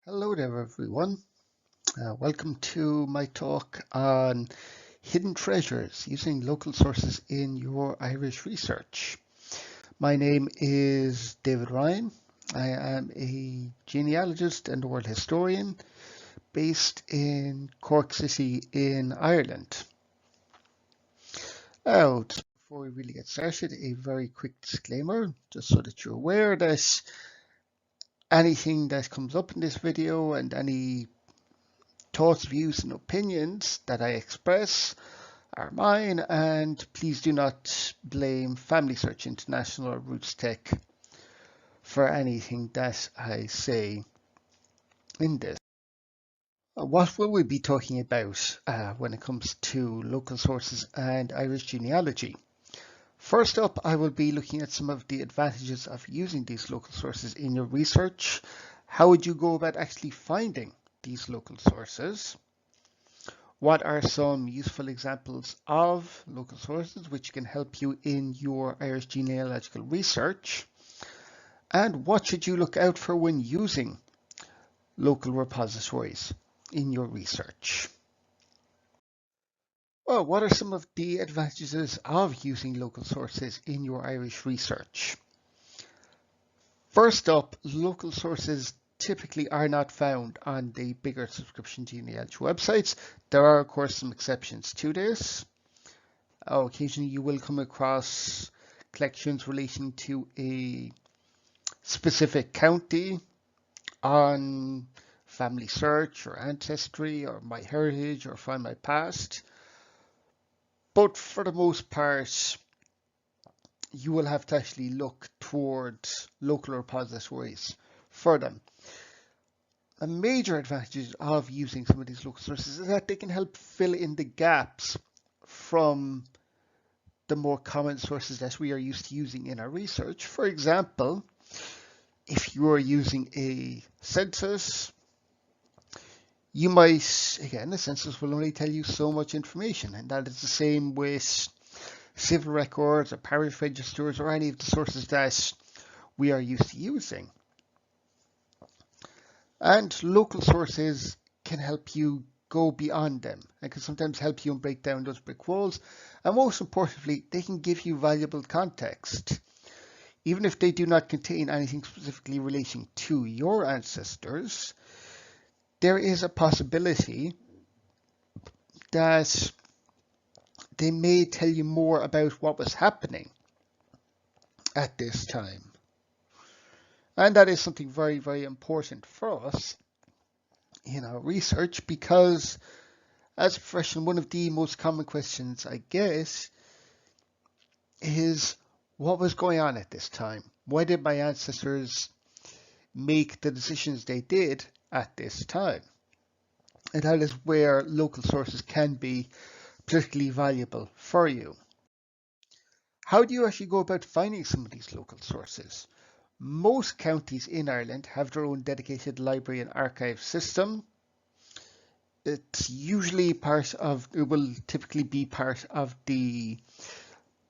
Hello there, everyone. Welcome to my talk on hidden treasures using local sources in your Irish research. My name is David Ryan. I am a genealogist and oral historian based in Cork City in Ireland. Now, just before we really get started, a very quick disclaimer, just so that you're aware that anything that comes up in this video and any thoughts, views, and opinions that I express are mine, and please do not blame Family Search International or Roots Tech for anything that I say in this. What will we be talking about when it comes to local sources and Irish genealogy? First up, I will be looking at some of the advantages of using these local sources in your research. How would you go about actually finding these local sources? What are some useful examples of local sources which can help you in your Irish genealogical research? And what should you look out for when using local repositories in your research? Well, what are some of the advantages of using local sources in your Irish research? First up, local sources typically are not found on the bigger subscription genealogy websites. There are, of course, some exceptions to this. Occasionally you will come across collections relating to a specific county on Family Search or Ancestry or MyHeritage or Find My Past. But for the most part, you will have to actually look towards local repositories for them. A major advantage of using some of these local sources is that they can help fill in the gaps from the more common sources that we are used to using in our research. For example, if you are using a census, you might, again, the census will only tell you so much information, and that is the same with civil records or parish registers or any of the sources that we are used to using. And local sources can help you go beyond them and can sometimes help you break down those brick walls. And most importantly, they can give you valuable context. Even if they do not contain anything specifically relating to your ancestors, there is a possibility that they may tell you more about what was happening at this time. And that is something very, very important for us in our research because as a professional, one of the most common questions I get is what was going on at this time? Why did my ancestors make the decisions they did at this time? And that is where local sources can be particularly valuable for you. How do you actually go about finding some of these local sources? Most counties in Ireland have their own dedicated library and archive system. It's usually it will typically be part of the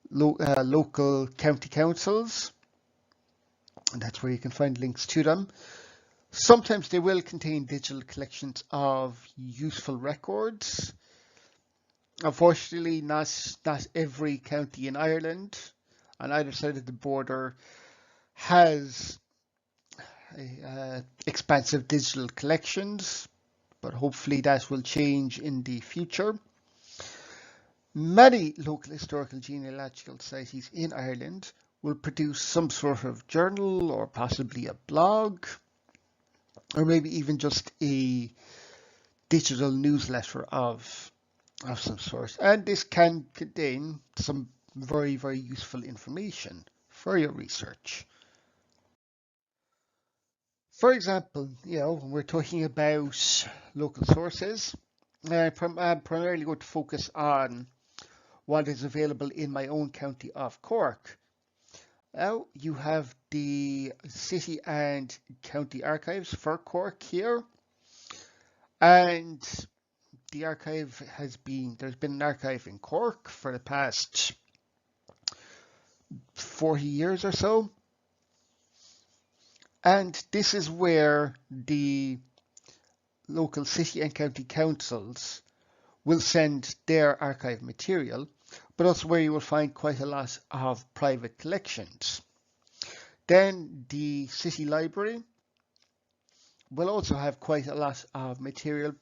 local county councils, and that's where you can find links to them. Sometimes they will contain digital collections of useful records. Unfortunately, not every county in Ireland on either side of the border has expansive digital collections, but hopefully that will change in the future. Many local historical genealogical societies in Ireland will produce some sort of journal or possibly a blog, or maybe even just a digital newsletter of some sort. And this can contain some very, very useful information for your research. For example, when we're talking about local sources, I'm primarily going to focus on what is available in my own county of Cork. Now you have the city and county archives for Cork here, and there's been an archive in Cork for the past 40 years or so, and this is where the local city and county councils will send their archive material, but also where you will find quite a lot of private collections. Then the city library will also have quite a lot of material,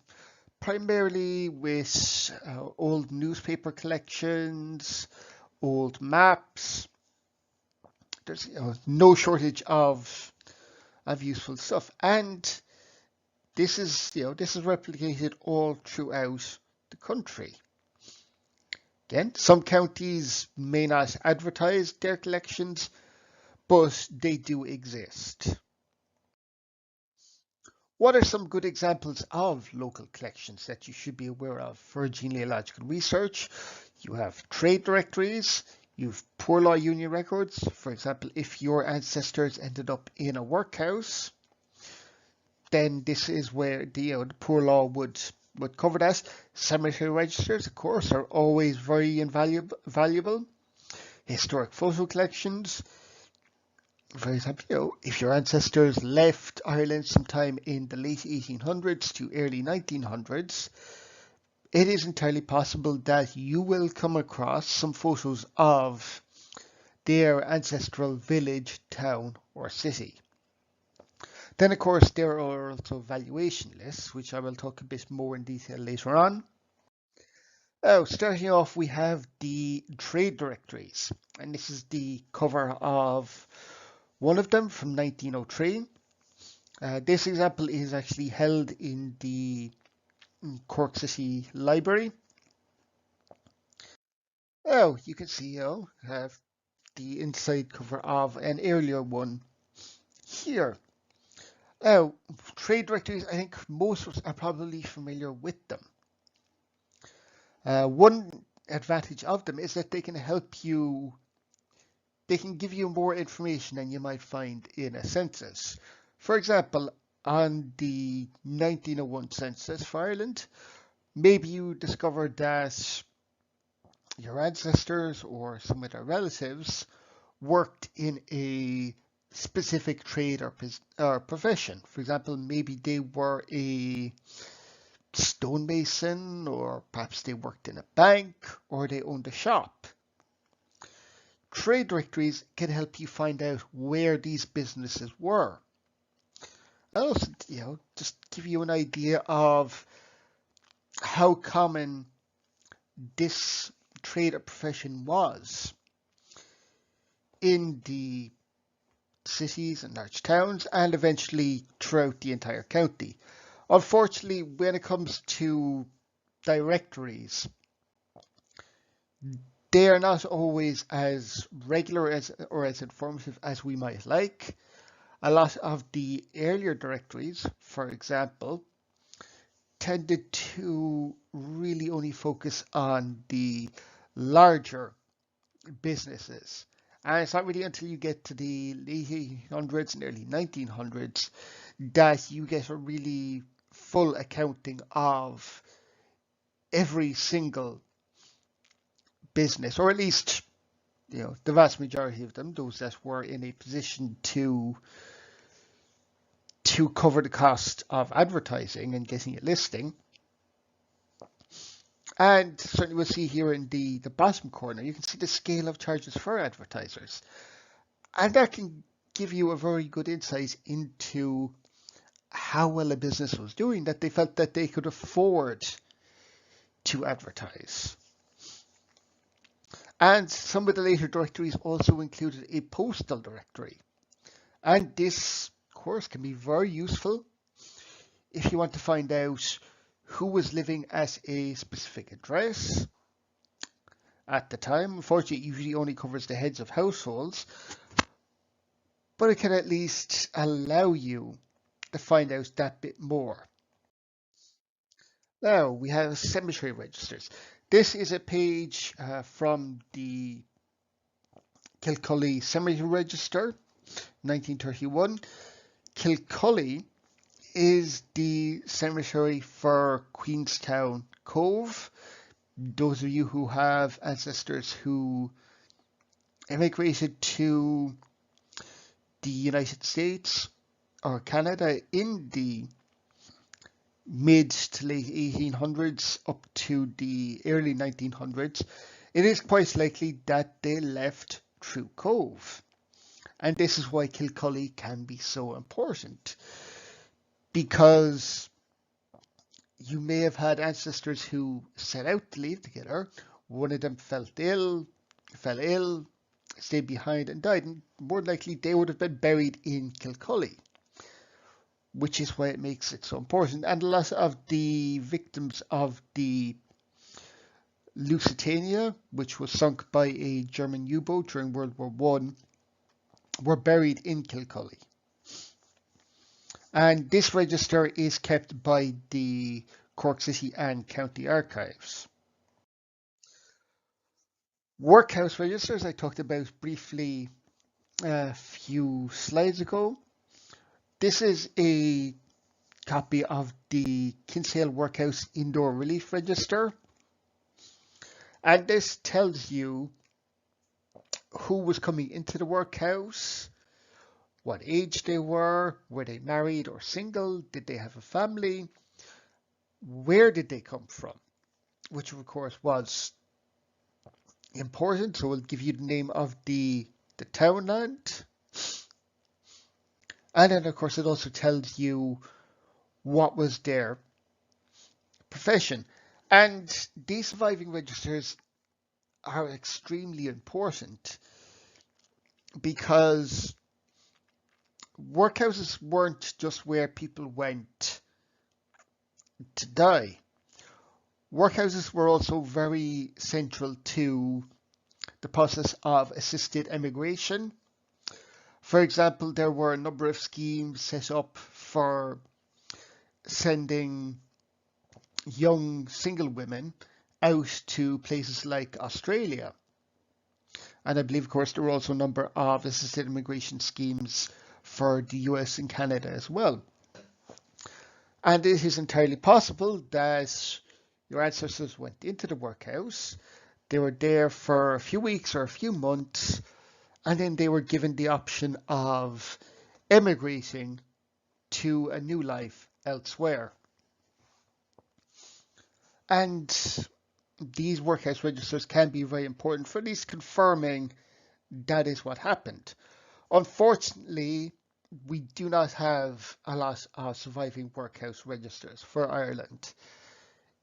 primarily with old newspaper collections, old maps. There's no shortage of useful stuff, and this is replicated all throughout the country. Again, some counties may not advertise their collections, but they do exist. What are some good examples of local collections that you should be aware of for genealogical research? You have trade directories, you have poor law union records. For example, if your ancestors ended up in a workhouse, then this is where the poor law would cover that. Cemetery registers, of course, are always very valuable. Historic photo collections. For example, if your ancestors left Ireland sometime in the late 1800s to early 1900s, it is entirely possible that you will come across some photos of their ancestral village, town, or city. Then, of course, there are also valuation lists, which I will talk a bit more in detail later on. Starting off, we have the trade directories, and this is the cover of one of them from 1903. This example is actually held in the Cork City Library. You can see have the inside cover of an earlier one here. Trade directories, I think most of us are probably familiar with them. One advantage of them is that they can help you, they can give you more information than you might find in a census. For example, on the 1901 census for Ireland, maybe you discovered that your ancestors or some of their relatives worked in a specific trade or profession. For example, maybe they were a stonemason, or perhaps they worked in a bank, or they owned a shop. Trade directories can help you find out where these businesses were. And also, just give you an idea of how common this trade or profession was in the cities and large towns, and eventually throughout the entire county. Unfortunately, when it comes to directories, they are not always as regular or as informative as we might like. A lot of the earlier directories, for example, tended to really only focus on the larger businesses. And it's not really until you get to the late 1800s and early 1900s that you get a really full accounting of every single business, or at least the vast majority of them, those that were in a position to cover the cost of advertising and getting a listing. And certainly we'll see here in the bottom corner, you can see the scale of charges for advertisers. And that can give you a very good insight into how well a business was doing, that they felt that they could afford to advertise. And some of the later directories also included a postal directory. And this, of course, can be very useful if you want to find out who was living at a specific address at the time. Unfortunately, it usually only covers the heads of households, but it can at least allow you to find out that bit more. Now we have cemetery registers. This is a page from the Kilcully Cemetery Register, 1931. Kilcully is the cemetery for Queenstown Cove. Those of you who have ancestors who immigrated to the United States or Canada in the mid to late 1800s up to the early 1900s, it is quite likely that they left through Cove. And this is why Kilcully can be so important, because you may have had ancestors who set out to leave together. One of them fell ill, stayed behind and died, and more likely they would have been buried in Kilcully, which is why it makes it so important. And a lot of the victims of the Lusitania, which was sunk by a German U-boat during World War One, were buried in Kilcully. And this register is kept by the Cork City and County Archives. Workhouse registers I talked about briefly a few slides ago. This is a copy of the Kinsale Workhouse Indoor Relief Register. And this tells you who was coming into the workhouse, what age they were they married or single, did they have a family, where did they come from, which of course was important. So we'll give you the name of the townland. And then of course it also tells you what was their profession. And these surviving registers are extremely important because workhouses weren't just where people went to die. Workhouses were also very central to the process of assisted emigration. For example, there were a number of schemes set up for sending young single women out to places like Australia. And I believe, of course, there were also a number of assisted immigration schemes for the US and Canada as well. And it is entirely possible that your ancestors went into the workhouse, they were there for a few weeks or a few months, and then they were given the option of emigrating to a new life elsewhere. And these workhouse registers can be very important for at least confirming that is what happened. Unfortunately, we do not have a lot of surviving workhouse registers for Ireland.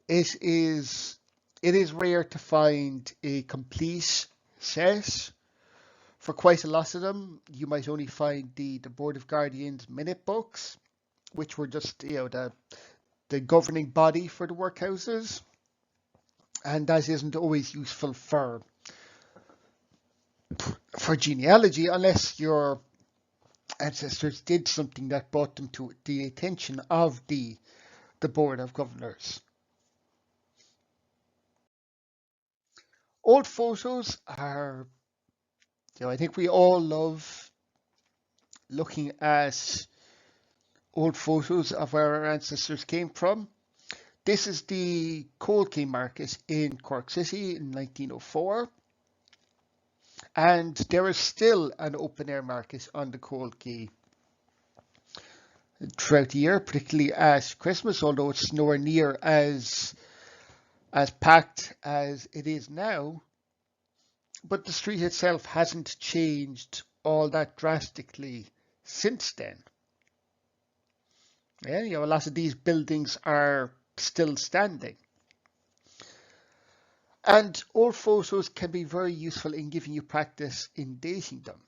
It is rare to find a complete set. For quite a lot of them, you might only find the Board of Guardians minute books, which were just the governing body for the workhouses, and that isn't always useful for genealogy unless your ancestors did something that brought them to the attention of the Board of Governors. Old photos are, I think we all love looking at old photos of where our ancestors came from. This is the Cold Quay Market in Cork City in 1904. And there is still an open air market on the Cold Quay throughout the year, particularly at Christmas, although it's nowhere near as packed as it is now. But the street itself hasn't changed all that drastically since then. Yeah, a lot of these buildings are still standing. And old photos can be very useful in giving you practice in dating them.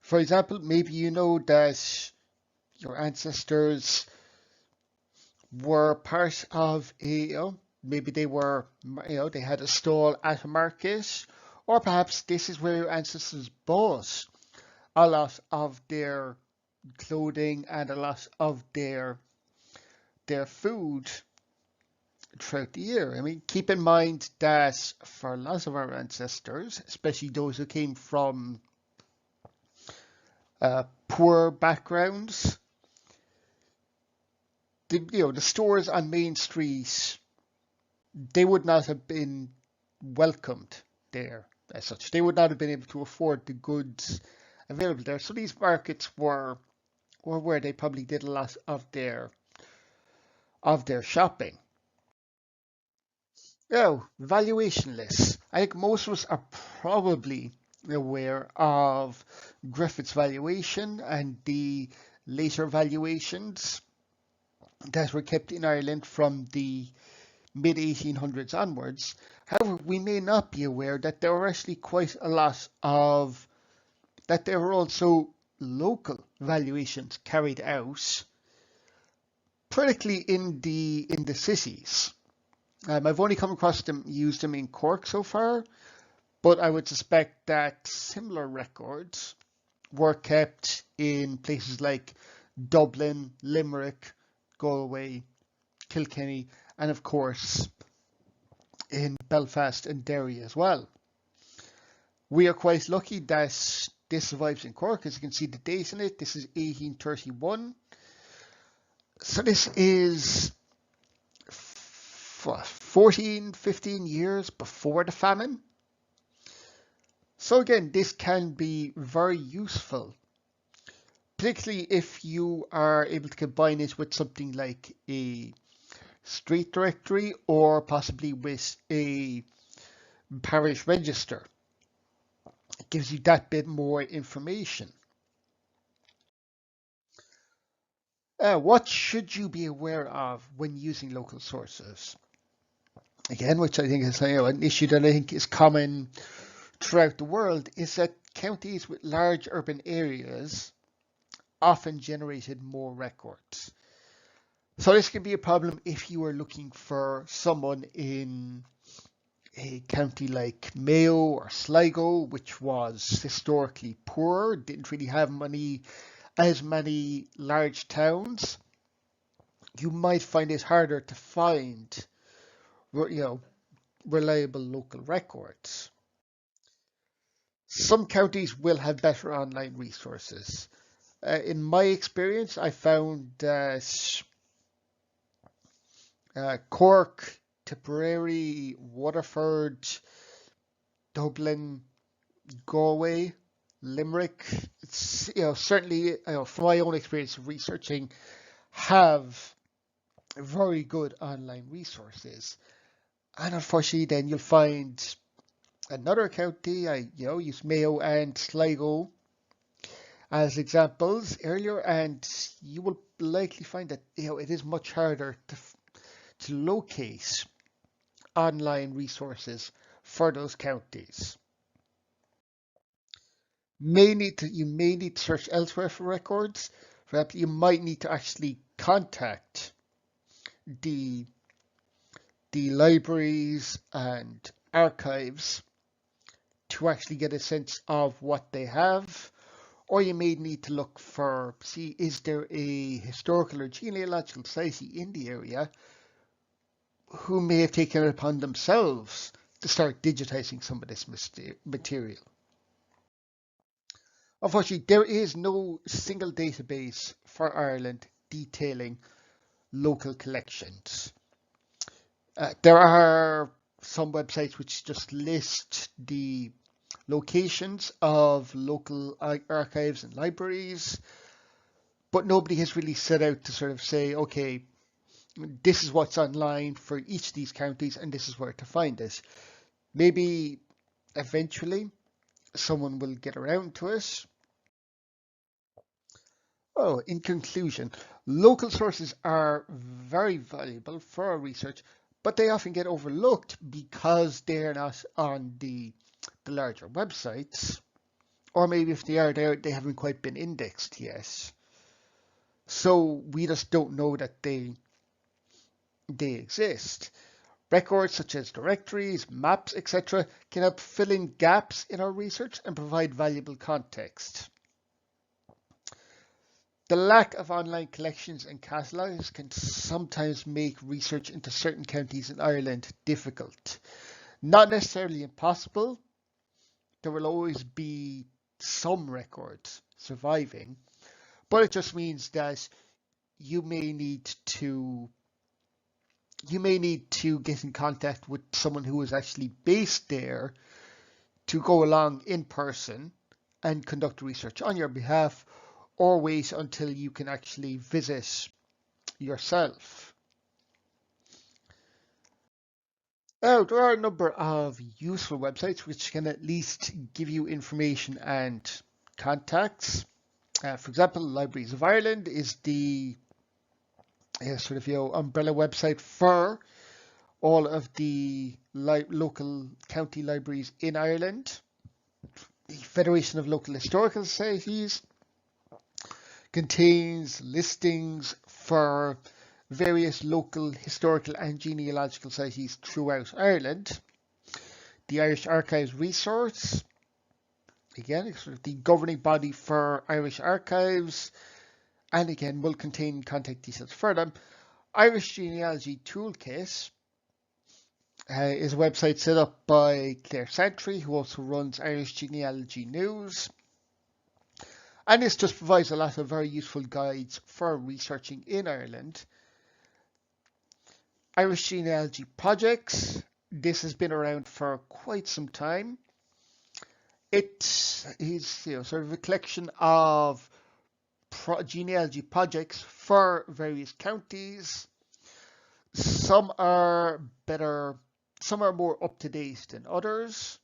For example, maybe you know that your ancestors were part of maybe they were, they had a stall at a market, or perhaps this is where your ancestors bought a lot of their clothing and a lot of their food throughout the year. I mean, keep in mind that for a lot of our ancestors, especially those who came from poor backgrounds, the stores on Main Street, they would not have been welcomed there as such. They would not have been able to afford the goods available there. So these markets were or where they probably did a lot of their shopping. Oh, valuation lists. I think most of us are probably aware of Griffith's valuation and the later valuations that were kept in Ireland from the mid 1800s onwards. However, we may not be aware that there were actually quite a lot of, that there were also local valuations carried out, particularly in the cities. I've only come across them, used them in Cork so far, but I would suspect that similar records were kept in places like Dublin, Limerick, Galway, Kilkenny, and of course in Belfast and Derry as well. We are quite lucky that this survives in Cork. As you can see the date in it, this is 1831. So this is 14, 15 years before the famine. So again, this can be very useful, particularly if you are able to combine it with something like a street directory or possibly with a parish register. It gives you that bit more information. What should you be aware of when using local sources? Again, which I think is an issue that I think is common throughout the world, is that counties with large urban areas often generated more records. So this can be a problem if you are looking for someone in a county like Mayo or Sligo, which was historically poor, didn't really have as many large towns. You might find it harder to find, reliable local records. Some counties will have better online resources. In my experience, I found that Cork, Tipperary, Waterford, Dublin, Galway, Limerick, certainly from my own experience of researching, have very good online resources. And unfortunately, then you'll find another county. I used Mayo and Sligo as examples earlier, and you will likely find that it is much harder to locate online resources for those counties. You may need to search elsewhere for records. For example, you might need to actually contact the libraries and archives to actually get a sense of what they have. Or you may need to look see, is there a historical or genealogical society in the area who may have taken it upon themselves to start digitizing some of this material. Unfortunately, there is no single database for Ireland detailing local collections. There are some websites which just list the locations of local archives and libraries, but nobody has really set out to sort of say, okay, this is what's online for each of these counties and this is where to find it. Maybe eventually someone will get around to it. Oh, in conclusion, local sources are very valuable for our research, but they often get overlooked because they're not on the larger websites, or maybe if they are there, they haven't quite been indexed yet. So we just don't know that they exist. Records such as directories, maps, etc. can help fill in gaps in our research and provide valuable context. The lack of online collections and catalogues can sometimes make research into certain counties in Ireland difficult. Not necessarily impossible. There will always be some records surviving, but it just means that you may need to get in contact with someone who is actually based there to go along in person and conduct research on your behalf, or wait until you can actually visit yourself. Now, there are a number of useful websites which can at least give you information and contacts. For example, Libraries of Ireland is the sort of umbrella website for all of the local county libraries in Ireland. The Federation of Local Historical Societies contains listings for various local historical and genealogical societies throughout Ireland. The Irish Archives Resource, again, it's sort of the governing body for Irish archives, and again will contain contact details for them. Irish Genealogy Toolkit is a website set up by Claire Santry, who also runs Irish Genealogy News. And this just provides a lot of very useful guides for researching in Ireland. Irish Genealogy Projects, this has been around for quite some time. It is sort of a collection of genealogy projects for various counties. Some are better, some are more up to date than others.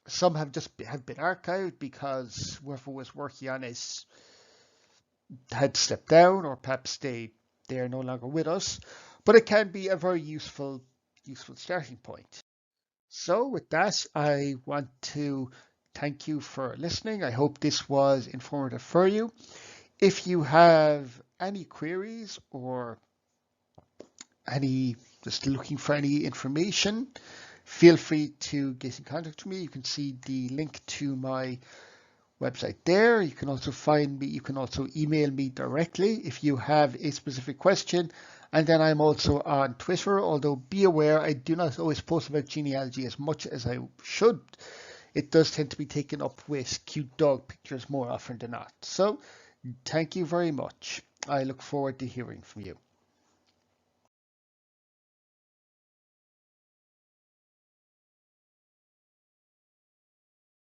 Some have been archived because whoever was working on it had stepped down, or perhaps they are no longer with us. But it can be a very useful starting point. So with that, I want to thank you for listening. I hope this was informative for you. If you have any queries or just looking for any information, feel free to get in contact with me. You can see the link to my website there. You can also find me. You can also email me directly if you have a specific question. And then I'm also on Twitter, although be aware I do not always post about genealogy as much as I should. It does tend to be taken up with cute dog pictures more often than not. So thank you very much. I look forward to hearing from you.